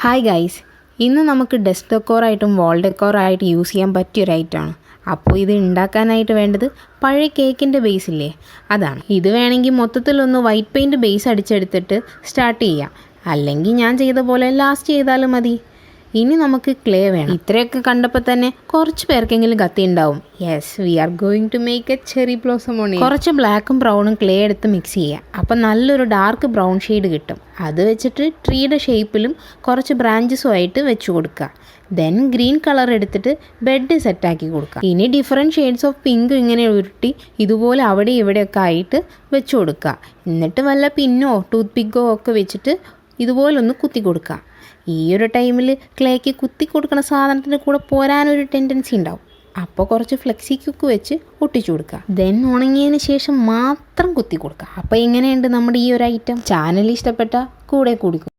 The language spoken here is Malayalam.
ഹായ് ഗൈസ്, ഇന്ന് നമുക്ക് ഡെസ്ക് ഡെക്കോറായിട്ടും വാൾ ഡെക്കോറായിട്ട് യൂസ് ചെയ്യാൻ പറ്റിയൊരു ഐറ്റമാണ്. അപ്പോൾ ഇത് ഉണ്ടാക്കാനായിട്ട് വേണ്ടത് പഴയ കേക്കിൻ്റെ ബേസ് ഇല്ലേ, അതാണ്. ഇത് വേണമെങ്കിൽ മൊത്തത്തിലൊന്ന് വൈറ്റ് പെയിൻറ്റ് ബേസ് അടിച്ചെടുത്തിട്ട് സ്റ്റാർട്ട് ചെയ്യാം, അല്ലെങ്കിൽ ഞാൻ ചെയ്ത പോലെ ലാസ്റ്റ് ചെയ്താലും മതി. ഇനി നമുക്ക് ക്ലേ വേണം. ഇത്രയൊക്കെ കണ്ടപ്പോൾ തന്നെ കുറച്ച് പേർക്കെങ്കിലും കത്തി ഉണ്ടാവും. Yes, we are going to make a cherry blossom on. കുറച്ച് ബ്ലാക്കും ബ്രൗണും ക്ലേ എടുത്ത് മിക്സ് ചെയ്യുക. അപ്പം നല്ലൊരു ഡാർക്ക് ബ്രൗൺ ഷെയ്ഡ് കിട്ടും. അത് വെച്ചിട്ട് ട്രീയുടെ ഷേപ്പിലും കുറച്ച് ബ്രാഞ്ചസും ആയിട്ട് വെച്ച് കൊടുക്കുക. ദെൻ ഗ്രീൻ കളർ എടുത്തിട്ട് ബെഡ് സെറ്റാക്കി കൊടുക്കുക. ഇനി ഡിഫറെൻറ്റ് ഷെയ്ഡ്സ് ഓഫ് പിങ്ക് ഇങ്ങനെ ഉരുട്ടി ഇതുപോലെ അവിടെ ഇവിടെയൊക്കെ ആയിട്ട് വെച്ച് കൊടുക്കുക. എന്നിട്ട് വല്ല പിന്നോ ടൂത്ത് പിക്കോ ഒക്കെ വെച്ചിട്ട് ഇതുപോലൊന്ന് കുത്തി കൊടുക്കുക. ഈ ഒരു ടൈമിൽ ക്ലേക്ക് കുത്തി കൊടുക്കുന്ന സാധനത്തിൻ്റെ കൂടെ പോരാനൊരു ടെൻഡൻസി ഉണ്ടാവും. അപ്പോൾ കുറച്ച് ഫ്ലെക്സി ക്യൂക്ക് വെച്ച് ഒട്ടിച്ചു കൊടുക്കുക. ദെൻ ഉണങ്ങിയതിന് ശേഷം മാത്രം കുത്തി കൊടുക്കുക. അപ്പോൾ എങ്ങനെയുണ്ട് നമ്മുടെ ഈ ഒരു ഐറ്റം? ചാനൽ ഇഷ്ടപ്പെട്ട കൂടെ കൂടിക്കും.